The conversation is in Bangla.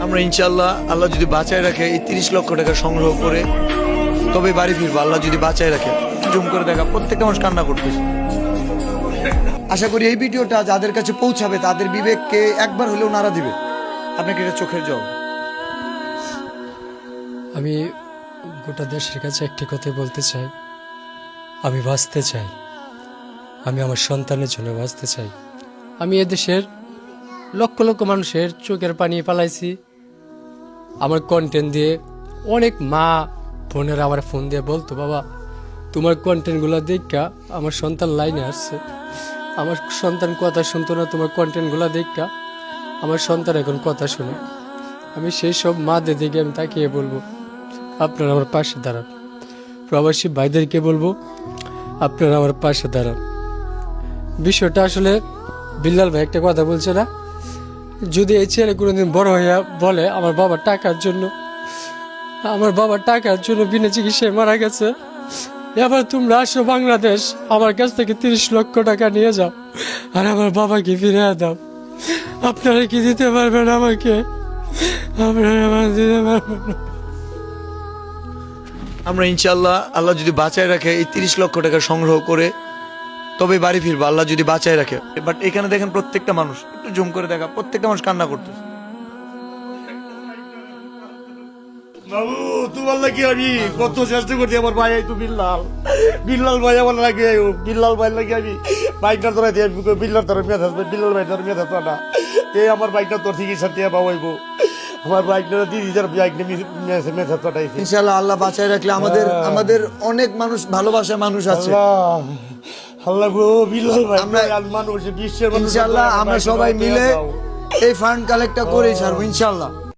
আমরা ইনশাআল্লাহ আল্লাহ যদি বাঁচায় রাখে এই 30 লক্ষ টাকা সংগ্রহ করে তবে বাড়ি ফিরবো, আল্লাহ যদি বাঁচায় রাখে। জুম করে দেখা প্রত্যেকটা মানুষ কান্না করতেছে। আশা করি এই ভিডিওটা যাদের কাছে পৌঁছাবে তাদের বিবেককে একবার হলেও নাড়া দিবে। আপনাকে এটা চোখের জল। আমি গোটা দেশের কাছে একটি কথা বলতে চাই, আমি বাঁচতে চাই, আমি আমার সন্তানের জন্য বাঁচতে চাই। আমি এদেশের লক্ষ লক্ষ মানুষের চোখের পানি পালাইছি আমার কন্টেন্ট দিয়ে। অনেক মা বোনেরা আমার ফোন দিয়ে বলতো, বাবা তোমার কন্টেন্টগুলো দেখা আমার সন্তান লাইনে আসছে, আমার সন্তান কথা শুনতো না, তোমার কন্টেন্টগুলো দেখা আমার সন্তান এখন কথা শুনে। আমি সেই সব মাদের দিকে আমি তাকিয়ে বলবো, আপনারা আমার পাশে দাঁড়ান। প্রবাসী ভাইদেরকে বলবো, আপনারা আমার পাশে দাঁড়ান। বিষয়টা আসলে বিল্লাল ভাই একটা কথা বলছে না, যদি এই ছেলে কোনোদিন বড় হইয়া বলে আমার বাবা টাকার জন্য বিনা চিকিৎসায় মারা গেছে, এবার তোমরা আসো বাংলাদেশ, আমার কাছ থেকে 30 লক্ষ টাকা নিয়ে যাও আর আমার বাবাকে ফিরে দাও। আপনারা কি দিতে পারবেন আমাকে? আপনারা আমার দিতে পারবেন না। আমরা ইনশাআল্লাহ আল্লাহ যদি বাঁচায় রাখে এই 30 লক্ষ টাকা সংগ্রহ করে তবে বাড়ি ফিরবো, আল্লাহ যদি বাঁচায় রাখে। বাট এখানে দেখেন প্রত্যেকটা মানুষ, একটু জুম করে দেখা প্রত্যেকটা মানুষ কান্না করতেছে। বাবু তোমার লাগে আমি কত চেষ্টা করছি, আমার ভাই তো বিল্লাল ভাই আমার লাগে, বিল্লাল ভাই লাগে আমি বাইকটা ধরে দিয়ে বিল্লাল ধরে মেয়ে থাকবে, বিল্লাল ভাই ধরে মেয়ে থাকবে না, এই আমার বাইকটা তোর চিকিৎসা দিয়ে পাবো। আমার বাইকটা দিদি যার বাইক নিয়ে মেয়ে থাকতে ইনশাআল্লাহ আল্লাহ বাঁচায় রাখলে আমাদের অনেক মানুষ ভালোবাসার মানুষ আছে। আল্লাহ গো বিল্লাল ভাই আমরা মানুষ বিশ্বের মানুষ ইনশাআল্লাহ আমরা সবাই মিলে এই ফান্ড কালেক্টটা করে ছাড়বো ইনশাআল্লাহ।